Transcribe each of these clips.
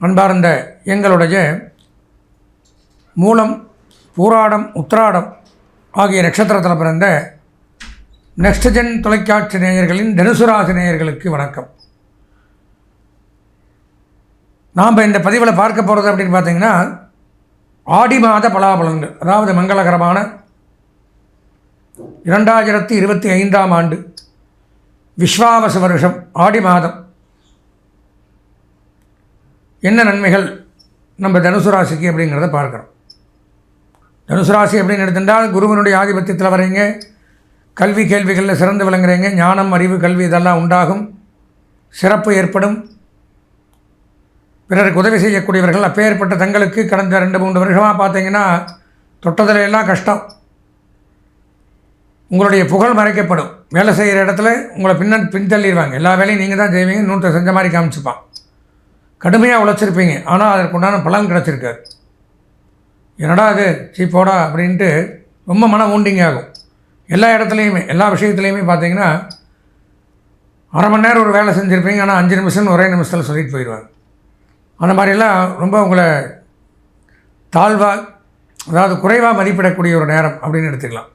அன்பார்ந்த எங்களுடைய மூலம், பூராடம், உத்திராடம் ஆகிய நட்சத்திரத்தில் பிறந்த நெக்ஸ்ட் ஜென் தொலைக்காட்சி நேயர்களின் தனுசு ராசி நேயர்களுக்கு வணக்கம். நாம் இந்த பதிவில் பார்க்க போகிறது அப்படின்னு பார்த்தீங்கன்னா, ஆடி மாத பலாபலன்கள், அதாவது மங்களகரமான 2025ஆம் ஆண்டு விஸ்வாவசு வருஷம் ஆடி மாதம் என்ன நன்மைகள் நம்ம தனுசு ராசிக்கு அப்படிங்கிறத பார்க்குறோம். தனுசு ராசி அப்படின்னு எடுத்துட்டால் குருவனுடைய ஆதிபத்தியத்தில் வரீங்க, கல்வி கேள்விகளில் சிறந்து விளங்குறீங்க, ஞானம், அறிவு, கல்வி இதெல்லாம் உண்டாகும், சிறப்பு ஏற்படும், பிறருக்கு உதவி செய்யக்கூடியவர்கள். அப்பேற்பட்ட தங்களுக்கு கடந்த 2-3 வருஷமாக பார்த்தீங்கன்னா தொட்டதில் எல்லாம் கஷ்டம், உங்களுடைய புகழ் மறைக்கப்படும். வேலை செய்கிற இடத்துல உங்களை பின்தள்ளிடுவாங்க. எல்லா வேலையும் நீங்கள் தான் செய்வீங்க, இன்னொருத்த செஞ்ச மாதிரி காமிச்சுப்பான். கடுமையாக உழைச்சிருப்பீங்க, ஆனால் அதற்குண்டான பலன் கிடச்சிருக்காது. என்னடா அது சீப்போடா அப்படின்ட்டு ரொம்ப மன ஊண்டிங்க ஆகும். எல்லா இடத்துலையுமே, எல்லா விஷயத்துலையுமே பார்த்தீங்கன்னா அரை மணி நேரம் ஒரு வேலை செஞ்சுருப்பீங்க, ஆனால் 5 நிமிஷம் ஒரே நிமிஷத்தில் சொல்லிட்டு போயிடுவாங்க. அந்த மாதிரிலாம் ரொம்ப உங்களை தாழ்வாக, அதாவது குறைவாக மதிப்பிடக்கூடிய ஒரு நேரம் அப்படின்னு எடுத்துக்கலாம்.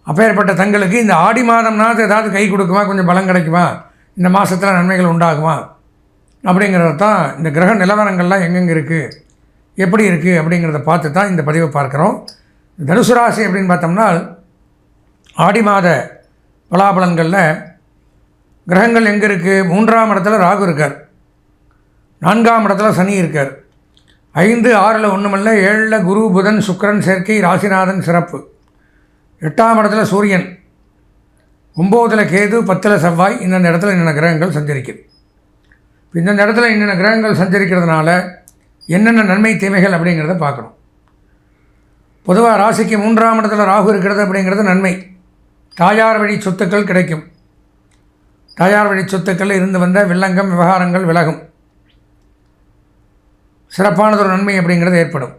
அப்பேற்பட்ட தங்களுக்கு இந்த ஆடி மாதம்னா ஏதாவது கை கொடுக்குமா, கொஞ்சம் பலம் கிடைக்குமா, இந்த மாதத்தில் நன்மைகள் உண்டாகுமா அப்படிங்கிறது தான் இந்த கிரக நிலவரங்கள்லாம் எங்கெங்கே இருக்குது, எப்படி இருக்குது அப்படிங்கிறத பார்த்து தான் இந்த பதிவை பார்க்குறோம். தனுசு ராசி அப்படின்னு பார்த்தோம்னா, ஆடி மாத பலாபலன்களில் கிரகங்கள் எங்கே இருக்குது? 3ஆம் இடத்துல ராகு இருக்கார், 4ஆம் இடத்துல சனி இருக்கார், 5, 6ல் ஒன்றுமல்ல, 7ல் குரு, புதன், சுக்கிரன் சேர்க்கை, ராசிநாதன் சிறப்பு, 8ஆம் இடத்துல சூரியன், 9ல் கேது, 10ல் செவ்வாய். இந்தந்த இடத்துல என்னென்ன கிரகங்கள் சஞ்சரிக்குது. இந்தந்த இடத்துல என்னென்ன கிரகங்கள் சஞ்சரிக்கிறதுனால என்னென்ன நன்மை தீமைகள் அப்படிங்கிறத பார்க்கணும். பொதுவாக ராசிக்கு 3ஆம் இடத்துல ராகு இருக்கிறது அப்படிங்கிறது நன்மை. தாயார் வழி சொத்துக்கள் கிடைக்கும், தாயார் வழி சொத்துக்கள் இருந்து வந்த வில்லங்கம், விவகாரங்கள் விலகும், சிறப்பானதொரு நன்மை அப்படிங்கிறது ஏற்படும்.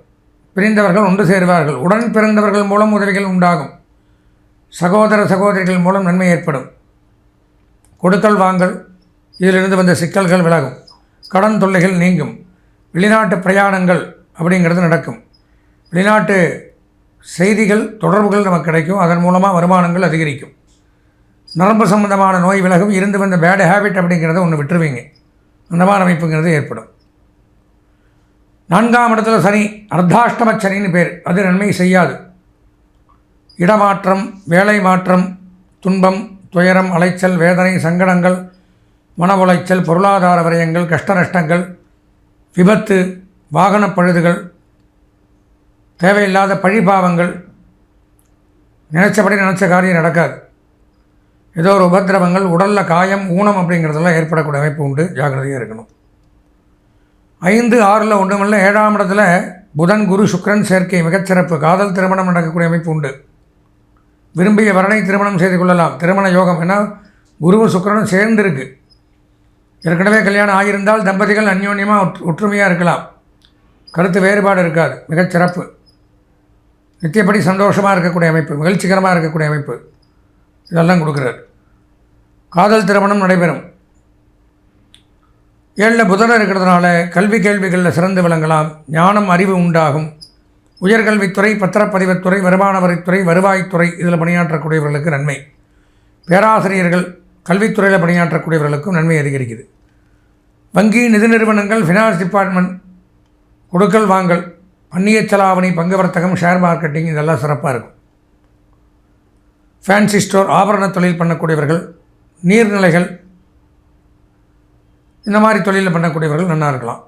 பிரிந்தவர்கள் ஒன்று சேருவார்கள், உடன் பிறந்தவர்கள் மூலம் உதவிகள் உண்டாகும், சகோதர சகோதரிகள் மூலம் நன்மை ஏற்படும், கொடுக்கல் வாங்கல் இதிலிருந்து வந்த சிக்கல்கள் விலகும், கடன் தொல்லைகள் நீங்கும், வெளிநாட்டு பிரயாணங்கள் அப்படிங்கிறது நடக்கும், வெளிநாட்டு செய்திகள், தொடர்புகள் நமக்கு கிடைக்கும், அதன் மூலமாக வருமானங்கள் அதிகரிக்கும், நரம்பு சம்பந்தமான நோய் விலகும், இருந்து வந்த பேட் ஹேபிட் அப்படிங்கிறத ஒன்று விட்டுருவீங்க, அந்த மாதிரி அமைப்புங்கிறது ஏற்படும். 4ஆம் இடத்துல சனி, அர்த்தாஷ்டம சனின்னு பேர், அது நன்மை செய்யாது. இடமாற்றம், வேலை மாற்றம், துன்பம், துயரம், அலைச்சல், வேதனை, சங்கடங்கள், மன உளைச்சல், பொருளாதார விரயங்கள், கஷ்ட நஷ்டங்கள், விபத்து, வாகன பழுதுகள், தேவையில்லாத பழிபாவங்கள், நினச்சபடி நினச்ச காரியம் நடக்காது, ஏதோ ஒரு உபத்திரவங்கள், உடலில் காயம், ஊனம் அப்படிங்கிறதெல்லாம் ஏற்படக்கூடிய அமைப்பு உண்டு, ஜாக்கிரதையாக இருக்கணும். 5, 6ல் ஒன்றுமல்ல, 7ஆம் இடத்துல புதன், குரு, சுக்கிரன் சேர்க்கை மிகச்சிறப்பு, காதல் திருமணம் நடக்கக்கூடிய அமைப்பு உண்டு. விரும்பிய வரனை திருமணம் செய்து கொள்ளலாம், திருமண யோகம். ஏன்னா குருவும் சுக்கிரனும் சேர்ந்து இருக்குது. ஏற்கனவே கல்யாணம் ஆகியிருந்தால் தம்பதிகள் அந்யோன்யமாக ஒற்றுமையாக இருக்கலாம், கருத்து வேறுபாடு இருக்காது, மிகச்சிறப்பு. நித்தியப்படி சந்தோஷமாக இருக்கக்கூடிய அமைப்பு, மகிழ்ச்சிகரமாக இருக்கக்கூடிய அமைப்பு, இதெல்லாம் கொடுக்குறார். காதல் திருமணம் நடைபெறும். 7ல் புதன் இருக்கிறதுனால கல்வி கேள்விகளில் சிறந்து விளங்கலாம், ஞானம், அறிவு உண்டாகும், உயர்கல்வித்துறை, பத்திரப்பதிவுத்துறை, வருமான வரித்துறை, வருவாய்த்துறை இதில் பணியாற்றக்கூடியவர்களுக்கு நன்மை. பேராசிரியர்கள், கல்வித்துறையில் பணியாற்றக்கூடியவர்களுக்கும் நன்மை அதிகரிக்குது. வங்கி, நிதி நிறுவனங்கள், ஃபினான்ஸ் டிபார்ட்மெண்ட், கொடுக்கல் வாங்கல், அந்நிய செலாவணி, பங்கு வர்த்தகம், ஷேர் மார்க்கெட்டிங் இதெல்லாம் சிறப்பாக இருக்கும். ஃபேன்சி ஸ்டோர், ஆபரண தொழில் பண்ணக்கூடியவர்கள், நீர்நிலைகள், இந்த மாதிரி தொழிலில் பண்ணக்கூடியவர்கள் நல்லா இருக்கலாம்.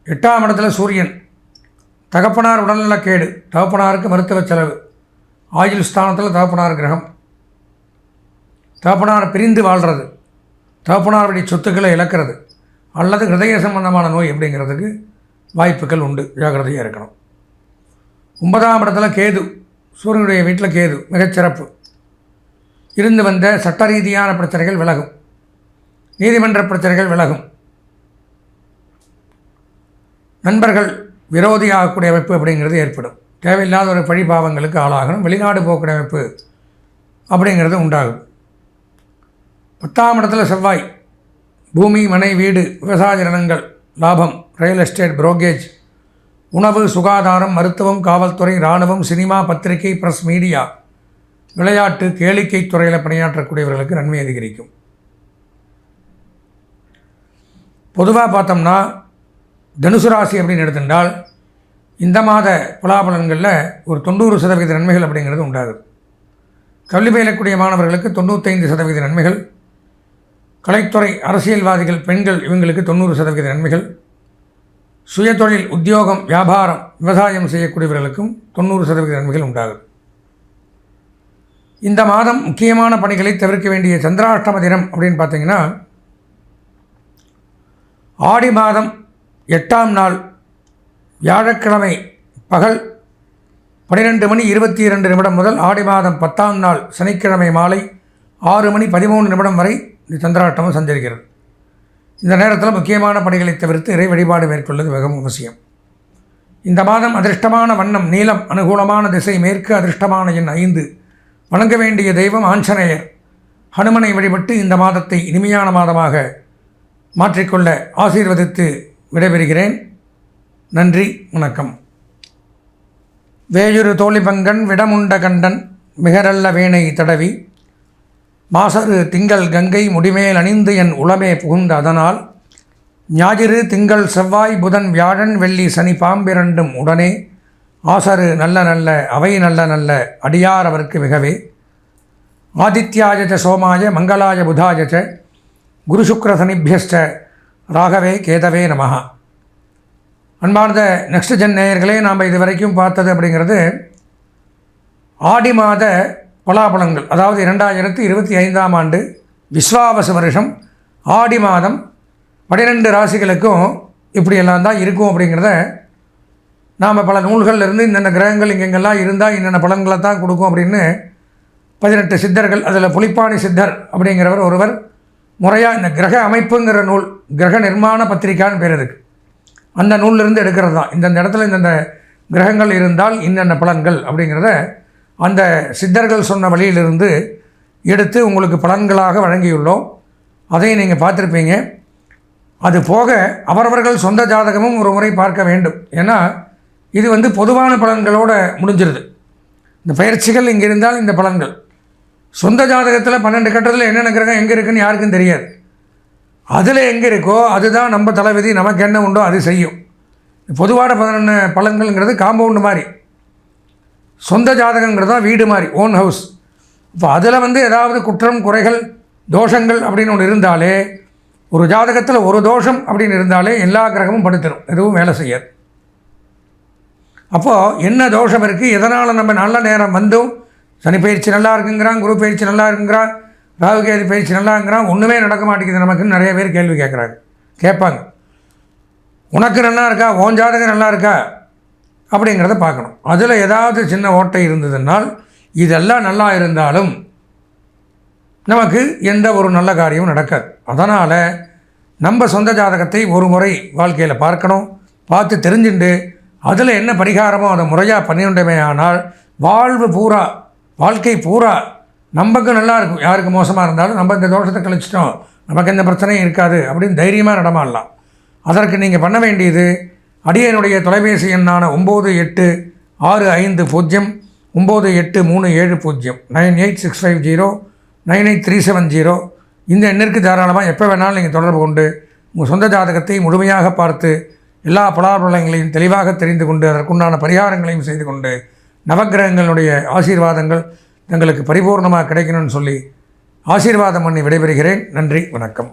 8ஆம் இடத்துல சூரியன், தகப்பனார் உடல்நலக்கேடு, தகப்பனாருக்கு மருத்துவ செலவு, ஆயுள் ஸ்தானத்தில் தகப்பனார் கிரகம், தகப்பனார் பிரிந்து வாழ்கிறது, தகப்பனார் வழி சொத்துக்களை இழக்கிறது, அல்லது ஹிருதய சம்பந்தமான நோய் அப்படிங்கிறதுக்கு வாய்ப்புகள் உண்டு, ஜாக்கிரதையாக இருக்கணும். 9ஆம் இடத்துல கேது, சூரியனுடைய வீட்டில் கேது மிகச்சிறப்பு, இருந்து வந்த சட்ட ரீதியான பிரச்சனைகள் விலகும், நீதிமன்ற பிரச்சனைகள் விலகும், நண்பர்கள் விரோதியாகக்கூடிய அமைப்பு அப்படிங்கிறது ஏற்படும், தேவையில்லாத ஒரு பழிபாவங்களுக்கு ஆளாகணும், வெளிநாடு போகக்கூடிய அமைப்பு அப்படிங்கிறது உண்டாகும். 10ஆம் இடத்துல செவ்வாய், பூமி, மனை, வீடு, விவசாய நிலங்கள், லாபம், ரியல் எஸ்டேட், புரோக்கேஜ், உணவு, சுகாதாரம், மருத்துவம், காவல்துறை, இராணுவம், சினிமா, பத்திரிகை, பிரஸ் மீடியா, விளையாட்டு, கேளிக்கை துறையில் பணியாற்றக்கூடியவர்களுக்கு நன்மை அதிகரிக்கும். பொதுவாக பார்த்தோம்னா தனுசு ராசி அப்படின்னு எடுத்துட்டால் இந்த மாத பலாபலன்களில் ஒரு 90% நன்மைகள் அப்படிங்கிறது உண்டாகுது. கல்வி பயிலக்கூடிய மாணவர்களுக்கு 95% நன்மைகள், கலைத்துறை, அரசியல்வாதிகள், பெண்கள் இவங்களுக்கு 90% நன்மைகள், சுயதொழில், உத்தியோகம், வியாபாரம், விவசாயம் செய்யக்கூடியவர்களுக்கும் 90% நன்மைகள் உண்டாகுது. இந்த மாதம் முக்கியமான பணிகளை தவிர்க்க வேண்டிய சந்திராஷ்டம தினம் அப்படின்னு பார்த்தீங்கன்னா ஆடி மாதம் 8ஆம் நாள் வியாழக்கிழமை பகல் 12:22 முதல் ஆடி மாதம் 10ஆம் நாள் சனிக்கிழமை மாலை 6:13 வரை இந்த சந்திராஷ்டமம் சஞ்சரிக்கிறது. இந்த நேரத்தில் முக்கியமான பணிகளை தவிர்த்து இறை வழிபாடு மேற்கொள்வது மிகவும் அவசியம். இந்த மாதம் அதிர்ஷ்டமான வண்ணம் நீலம், அனுகூலமான திசை மேற்கு, அதிர்ஷ்டமான எண் 5, வணங்க வேண்டிய தெய்வம் ஆஞ்சநேயர். ஹனுமனை வழிபட்டு இந்த மாதத்தை இனிமையான மாதமாக மாற்றிக்கொள்ள ஆசீர்வதித்து விடைபெறுகிறேன். நன்றி, வணக்கம். வேயுறு தோழிபங்கன் விடமுண்ட கண்டன் மிகரல்ல வேணை தடவி மாசரு திங்கள் கங்கை முடிமேல் அணிந்து என் உளமே புகுந்த அதனால் ஞாயிறு திங்கள் செவ்வாய் புதன் வியாழன் வெள்ளி சனி பாம்பிரண்டும் உடனே ஆசரு நல்ல நல்ல அவை நல்ல நல்ல அடியார் அவருக்கு மிகவே ஆதித்யாயச்ச சோமாய மங்களாய புதாயச்ச குரு சுக்ர சனிபியஸ்ட ராகவே கேதவே நமஹ. அன்பார்ந்த நெக்ஸ்ட் ஜென் நேயர்களே, நாம் இது வரைக்கும் பார்த்தது அப்படிங்கிறது ஆடி மாத பலாபலன்கள். அதாவது 2025ஆம் ஆண்டு விஸ்வாவசு வருஷம் ஆடி மாதம் 12 ராசிகளுக்கும் இப்படியெல்லாம் தான் இருக்கும் அப்படிங்கிறத நாம் பல நூல்களிலிருந்து இன்னென்ன கிரகங்கள் இங்கெங்கெல்லாம் இருந்தால் இன்னென்ன பலன்களை தான் கொடுக்கும் அப்படின்னு 18 சித்தர்கள், அதில் புலிப்பாணி சித்தர் அப்படிங்கிறவர் ஒருவர் முறையாக இந்த கிரக அமைப்புங்கிற நூல், கிரக நிர்மாண பத்திரிக்கான்னு பேர் இருக்குது, அந்த நூலிலிருந்து எடுக்கிறது தான். இந்தந்த இடத்துல இந்தந்த கிரகங்கள் இருந்தால் இன்னென்ன பலன்கள் அப்படிங்கிறத அந்த சித்தர்கள் சொன்ன வழியிலிருந்து எடுத்து உங்களுக்கு பலன்களாக வழங்கியுள்ளோம். அதையும் நீங்கள் பார்த்துருப்பீங்க. அது போக அவரவர்கள் சொந்த ஜாதகமும் ஒரு முறை பார்க்க வேண்டும். ஏன்னா இது பொதுவான பலன்களோடு முடிஞ்சிருது. இந்த பயிற்சிகள் இங்கே இருந்தால் இந்த பலன்கள், சொந்த ஜாதகத்தில் 12 கட்டத்தில் என்னென்ன கிரகம் எங்கே இருக்குன்னு யாருக்கும் தெரியாது. அதில் எங்கே இருக்கோ அதுதான் நம்ம தலைவிதி, நமக்கு என்ன உண்டோ அது செய்யும். பொதுவான பலன்கள்ங்கிறது காம்பவுண்டு மாதிரி, சொந்த ஜாதகங்கிறது தான் வீடு மாதிரி, ஓன் ஹவுஸ். இப்போ அதில் ஏதாவது குற்றம், குறைகள், தோஷங்கள் அப்படின்னு ஒன்று இருந்தாலே, ஒரு ஜாதகத்தில் ஒரு தோஷம் அப்படின்னு இருந்தாலே எல்லா கிரகமும் படுத்துடும், எதுவும் வேலை செய்யாது. அப்போது என்ன தோஷம் இருக்குது, எதனால் நம்ம நல்ல நேரம் வந்தும் சனி பயிற்சி நல்லா இருக்குங்கிறான், குரு பயிற்சி நல்லா இருக்குங்கிறான், ராகுகேது பயிற்சி நல்லாங்கிறான், ஒன்றுமே நடக்க மாட்டேங்குது நமக்குன்னு நிறைய பேர் கேள்வி கேட்பாங்க. உனக்கு நல்லா இருக்கா, உன் ஜாதகம் நல்லா இருக்கா அப்படிங்கிறத பார்க்கணும். அதில் ஏதாவது சின்ன ஓட்டை இருந்ததுனால் இதெல்லாம் நல்லா இருந்தாலும் நமக்கு எந்த ஒரு நல்ல காரியமும் நடக்காது. அதனால் நம்ம சொந்த ஜாதகத்தை ஒரு முறை வாழ்க்கையில் பார்க்கணும். பார்த்து தெரிஞ்சுட்டு அதில் என்ன பரிகாரமோ அதை முறையாக பண்ணிவிட்டோமே ஆனால் வாழ்க்கை பூரா நமக்கு நல்லா இருக்கும். யாருக்கு மோசமாக இருந்தாலும் நம்ம இந்த தோஷத்தை கழிச்சிட்டோம், நமக்கு எந்த பிரச்சனையும் இருக்காது அப்படின்னு தைரியமாக நடமாடலாம். அதற்கு நீங்கள் பண்ண வேண்டியது, அடியனுடைய தொலைபேசி எண்ணான 98809837098650 9835098370 இந்த எண்ணிற்கு தாராளமாக எப்போ வேணாலும் நீங்கள் தொடர்பு கொண்டு உங்கள் சொந்த ஜாதகத்தை முழுமையாக பார்த்து எல்லா பலாபலங்களையும் தெளிவாக தெரிந்து கொண்டு அதற்குண்டான பரிகாரங்களையும் செய்து கொண்டு நவக்கிரகங்களுடைய ஆசீர்வாதங்கள் தங்களுக்கு பரிபூர்ணமாக கிடைக்கணும்னு சொல்லி ஆசீர்வாதம் பண்ணி விடைபெறுகிறேன். நன்றி, வணக்கம்.